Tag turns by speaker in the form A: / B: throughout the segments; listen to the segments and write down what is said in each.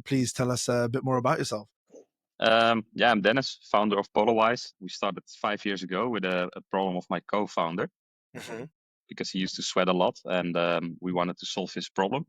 A: please tell us a bit more about yourself.
B: Yeah, I'm Dennis, founder of PolarWise. We started 5 years ago with a problem of my co-founder
A: Mm-hmm,
B: because he used to sweat a lot, and we wanted to solve his problem.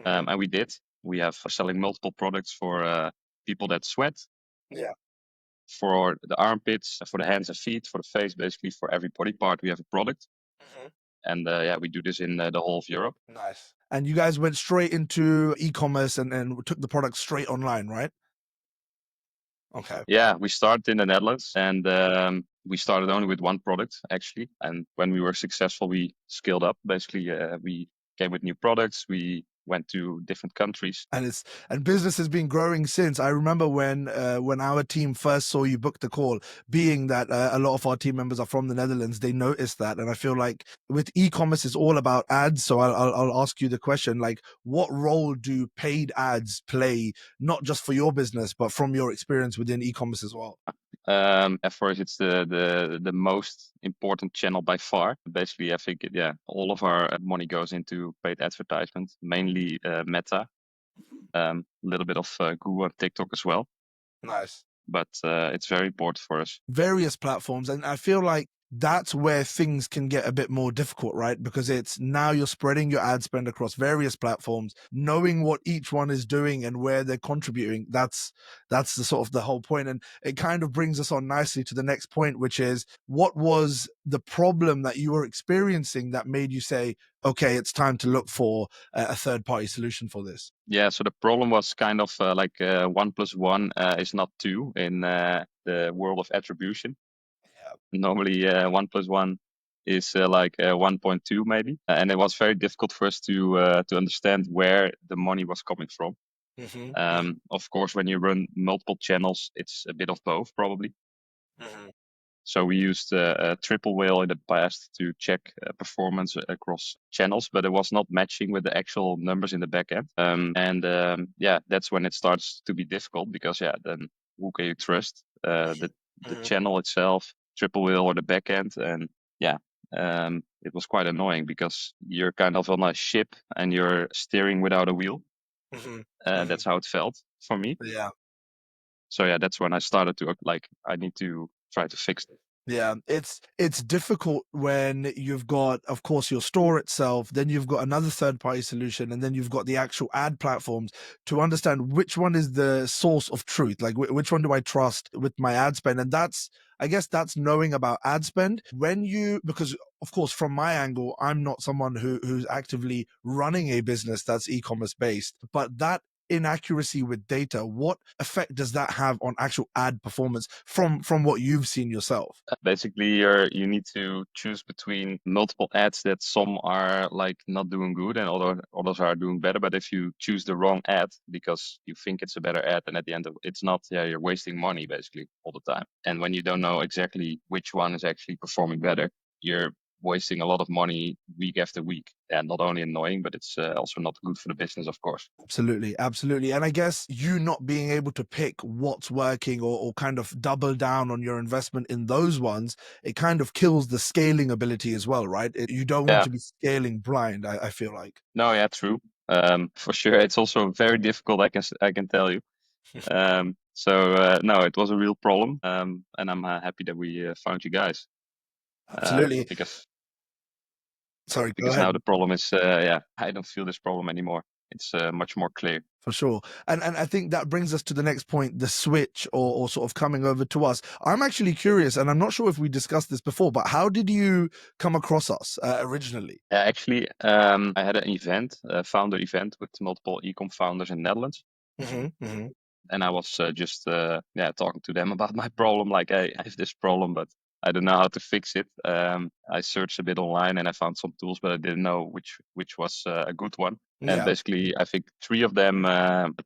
B: And we did. We have selling multiple products for people that sweat,
A: Yeah.
B: for the armpits, for the hands and feet, for the face, basically for every body part. We have a product,
A: Mm-hmm.
B: and yeah, we do this in the whole of Europe.
A: Nice. And you guys went straight into e-commerce and took the product straight online, right? Okay.
B: Yeah, we started in the Netherlands, and we started only with one product actually. And when we were successful, we scaled up. Basically, we came with new products. We went to different countries.
A: And business has been growing since. I remember when our team first saw you book the call, being that a lot of our team members are from the Netherlands, they noticed that. And I feel like with e-commerce, it's all about ads. So I'll ask you the question, like, what role do paid ads play, not just for your business, but from your experience within e-commerce as well?
B: Of course, it's the most important channel by far. Basically, I think all of our money goes into paid advertisement, mainly Meta, a little bit of Google and TikTok as well.
A: Nice.
B: But it's very important for us.
A: Various platforms, and I feel like that's where things can get a bit more difficult, right? Because it's now you're spreading your ad spend across various platforms, knowing what each one is doing and where they're contributing. That's the sort of the whole point. And it kind of brings us on nicely to the next point, which is, what was the problem that you were experiencing that made you say, okay, it's time to look for a third-party solution for this?
B: Yeah, so the problem was kind of like 1 + 1 is not 2 in the world of attribution.
A: Yeah.
B: Normally, 1 + 1 is like 1.2 maybe, and it was very difficult for us to understand where the money was coming from. Of course, when you run multiple channels, it's a bit of both probably. So we used a triple whale in the past to check performance across channels, but it was not matching with the actual numbers in the backend. Yeah, that's when it starts to be difficult because then who can you trust? The channel itself, triple whale, or the backend? And yeah, it was quite annoying because you're kind of on a ship and you're steering without a wheel. That's how it felt for me.
A: Yeah.
B: So yeah, that's when I started to I need to try to fix it.
A: Yeah, it's difficult when you've got, of course, your store itself, then you've got another third-party solution, and then you've got the actual ad platforms, to understand which one is the source of truth. Like, which one do I trust with my ad spend? And I guess that's knowing about ad spend. Because of course, from my angle, I'm not someone who's actively running a business that's e-commerce based, but that inaccuracy with data, what effect does that have on actual ad performance from what you've seen yourself?
B: Basically, you need to choose between multiple ads that some are like not doing good and others are doing better. But if you choose the wrong ad because you think it's a better ad and at the end it's not, you're wasting money basically all the time. And when you don't know exactly which one is actually performing better, you're wasting a lot of money week after week. And not only annoying, but it's also not good for the business, of course.
A: Absolutely, absolutely. And I guess you not being able to pick what's working or kind of double down on your investment in those ones, it kind of kills the scaling ability as well, right? You don't want
B: Yeah.
A: to be scaling blind, I feel like.
B: No, yeah, true. For sure, it's also very difficult. I can tell you. No, it was a real problem, and I'm happy that we found you guys.
A: Absolutely.
B: Because
A: Sorry, go
B: because now
A: ahead.
B: the problem is, I don't feel this problem anymore. It's much more clear.
A: For sure. And I think that brings us to the next point, the switch or sort of coming over to us. I'm actually curious, and I'm not sure if we discussed this before, but how did you come across us originally?
B: Actually, I had an event, a founder event with multiple ecom founders in Netherlands. And I was just talking to them about my problem. Like, hey, I have this problem, but I don't know how to fix it. I searched a bit online and I found some tools, but I didn't know which was a good one. And
A: Yeah.
B: basically, I think 3 of them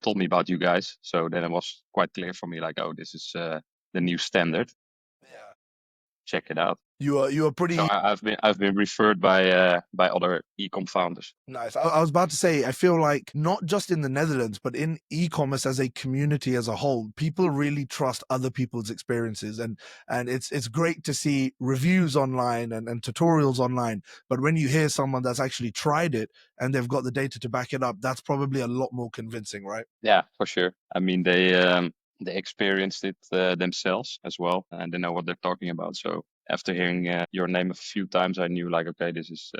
B: told me about you guys. So then it was quite clear for me, like, oh, this is the new standard.
A: Yeah.
B: check it out.
A: You are
B: So
A: pretty
B: I've been referred by other e-com founders.
A: nice. I was about to say, I feel like not just in the Netherlands, but in e-commerce as a community as a whole, people really trust other people's experiences, and it's great to see reviews online and tutorials online. But when you hear someone that's actually tried it and they've got the data to back it up, that's probably a lot more convincing, right?
B: Yeah, for sure. I mean, they experienced it themselves as well, and they know what they're talking about. So after hearing your name a few times, I knew like, okay, this is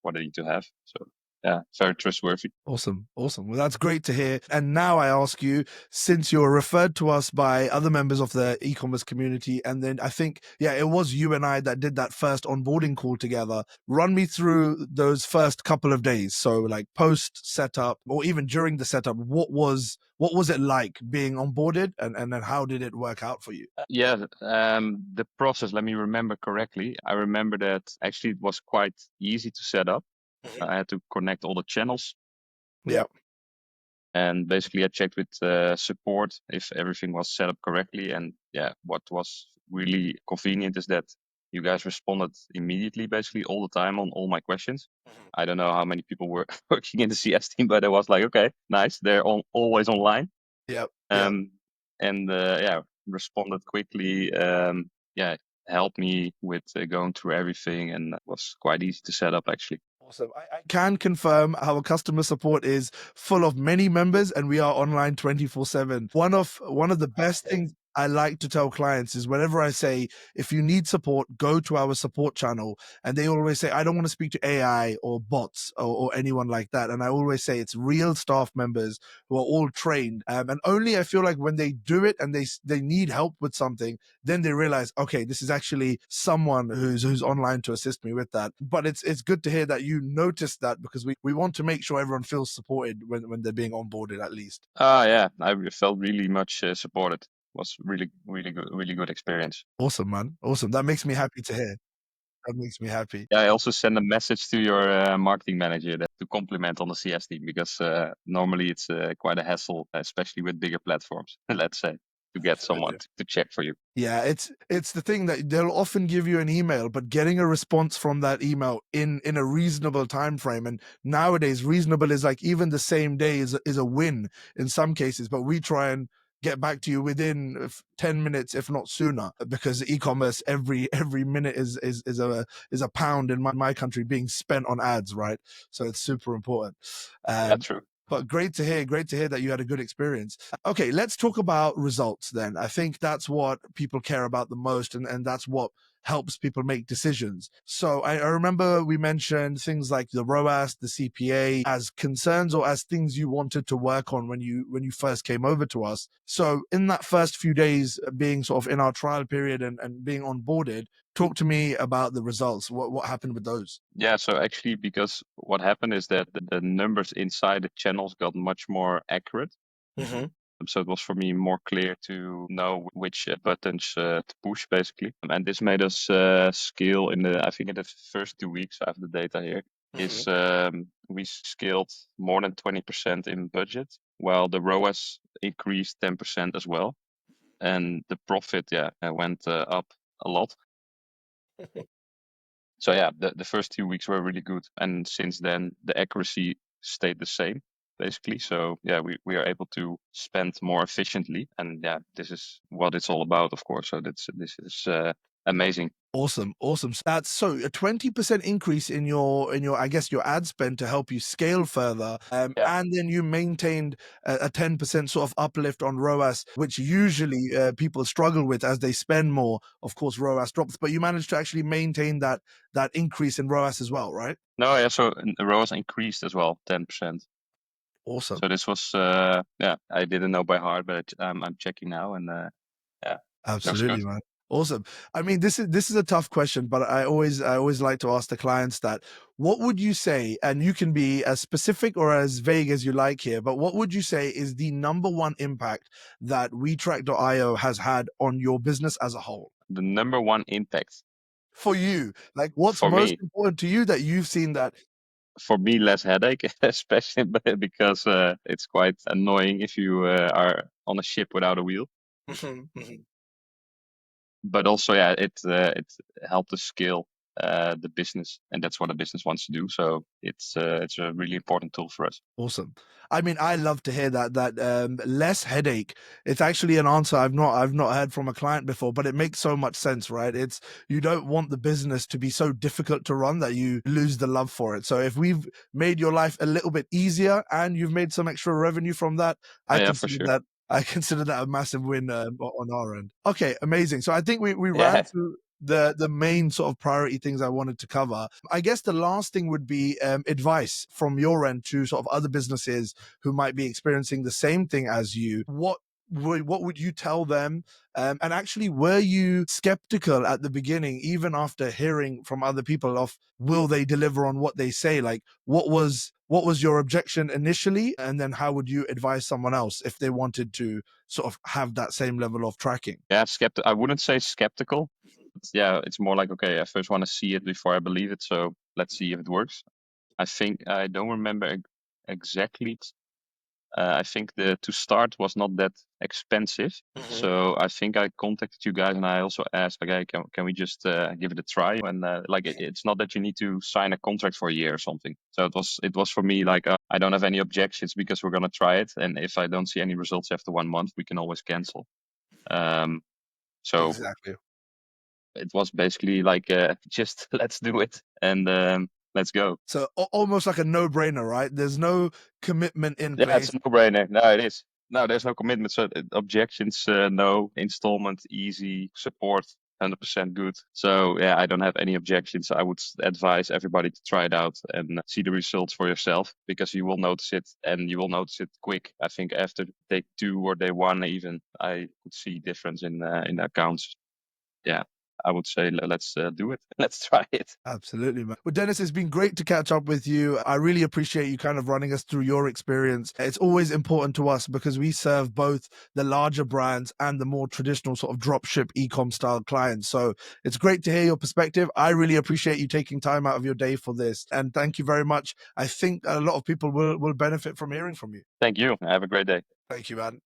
B: what I need to have. So yeah, very trustworthy.
A: Awesome. Awesome. Well, that's great to hear. And now I ask you, since you're referred to us by other members of the e-commerce community, and then I think, yeah, it was you and I that did that first onboarding call together. Run me through those first couple of days. So like post setup or even during the setup, what was it like being onboarded, and then how did it work out for you?
B: Yeah, the process, let me remember correctly. I remember that actually it was quite easy to set up.
A: Mhm.
B: I had to connect all the channels.
A: Yeah.
B: And basically I checked with support if everything was set up correctly. And yeah, what was really convenient is that you guys responded immediately, basically all the time on all my questions.
A: Mhm.
B: I don't know how many people were working in the CS team, but I was like, okay, nice. They're always online.
A: Yep. Yep.
B: Um, and yeah, responded quickly. Yeah, helped me with going through everything, and was quite easy to set up actually.
A: Awesome. I can confirm our customer support is full of many members and we are online 24/7. One of the best things I like to tell clients is whenever I say, if you need support, go to our support channel. And they always say, I don't want to speak to AI or bots or anyone like that. And I always say it's real staff members who are all trained. And only I feel like when they do it and they need help with something, then they realize, okay, this is actually someone who's online to assist me with that. But it's good to hear that you noticed that, because we want to make sure everyone feels supported when they're being onboarded at least.
B: Ah, yeah, I felt really much supported. Was really good experience.
A: Awesome, man. Awesome. That makes me happy to hear. That makes me happy.
B: Yeah, I also send a message to your marketing manager to compliment on the CS team because normally it's quite a hassle, especially with bigger platforms. Let's say to get someone
A: Absolutely.
B: to check for you.
A: Yeah, it's the thing that they'll often give you an email, but getting a response from that email in a reasonable time frame. And nowadays, reasonable is like even the same day is a win in some cases. But we try and get back to you within 10 minutes, if not sooner, because e-commerce every minute is a pound in my country being spent on ads, right? So it's super important.
B: Yeah,
A: Um,
B: true.
A: but great to hear. Great to hear that you had a good experience. Okay, let's talk about results then. I think that's what people care about the most, and that's what helps people make decisions. So I remember we mentioned things like the ROAS, the CPA as concerns or as things you wanted to work on when you first came over to us. So in that first few days being sort of in our trial period and being onboarded, talk to me about the results. What happened with those?
B: Yeah, so actually, because what happened is that the numbers inside the channels got much more accurate.
A: Mm-hmm.
B: So it was for me more clear to know which buttons to push, basically. And this made us scale I think in the first 2 weeks, I have the data here,
A: Mm-hmm.
B: is we scaled more than 20% in budget, while the ROAS increased 10% as well. And the profit, yeah, went up a lot. So yeah, the first 2 weeks were really good. And since then, the accuracy stayed the same, basically. So yeah, we are able to spend more efficiently. And yeah, this is what it's all about, of course. So this is amazing.
A: Awesome, awesome. That's so a 20% increase in your I guess your ad spend to help you scale further.
B: Yeah.
A: And then you maintained a 10% sort of uplift on ROAS, which usually people struggle with as they spend more. Of course, ROAS drops, but you managed to actually maintain that increase in ROAS as well, right?
B: No, yeah, so the ROAS increased as well, 10%.
A: Awesome.
B: So this was, yeah, I didn't know by heart, but I'm checking now and yeah, looks good.
A: Absolutely, man. Awesome. I mean, this is a tough question, but I always like to ask the clients that, what would you say, and you can be as specific or as vague as you like here, but what would you say is the number one impact that WeTrack.io has had on your business as a whole?
B: The number one impact
A: For you, like what's
B: for
A: most
B: me,
A: important to you that you've seen that?
B: less headache, especially because it's quite annoying if you are on a ship without a wheel. but also, yeah, it helped us scale the business, and that's what a business wants to do. So it's a really important tool for us.
A: Awesome. I mean, I love to hear that less headache. It's actually an answer I've not heard from a client before, but it makes so much sense, right? It's, you don't want the business to be so difficult to run that you lose the love for it. So if we've made your life a little bit easier and you've made some extra revenue from that,
B: Oh,
A: I
B: yeah, for
A: consider
B: sure.
A: that I consider that a massive win on our end. Okay, amazing. So I think we ran
B: Yeah.
A: through the main sort of priority things I wanted to cover. I guess the last thing would be advice from your end to sort of other businesses who might be experiencing the same thing as you. What would you tell them? And actually, were you skeptical at the beginning, even after hearing from other people of will they deliver on what they say? Like, what was your objection initially, and then how would you advise someone else if they wanted to sort of have that same level of tracking?
B: Yeah, I wouldn't say skeptical. Yeah, it's more like, okay, I first want to see it before I believe it. So let's see if it works. I think I don't remember exactly. I think the to start was not that expensive. So I think I contacted you guys and I also asked, like, hey, can we just give it a try? And like, it's not that you need to sign a contract for a year or something. So it was for me like, I don't have any objections because we're gonna try it. And if I don't see any results after 1 month, we can always cancel. Um, so
A: Exactly.
B: it was basically like, just let's do it and let's go.
A: So almost like a no-brainer, right? There's no commitment in
B: Yeah, it's
A: place.
B: a no-brainer. No, it is. No, there's no commitment. So objections, no. Installment, easy. Support, 100% good. So yeah, I don't have any objections. I would advise everybody to try it out and see the results for yourself, because you will notice it, and you will notice it quick. I think after day 2 or day 1 even, I could see difference in the accounts. Yeah, I would say let's do it. Let's try it.
A: Absolutely, man. Well, Dennis, it's been great to catch up with you. I really appreciate you kind of running us through your experience. It's always important to us because we serve both the larger brands and the more traditional sort of dropship e-com style clients. So it's great to hear your perspective. I really appreciate you taking time out of your day for this. And thank you very much. I think a lot of people will benefit from hearing from you.
B: Thank you. Have a great day.
A: Thank you, man.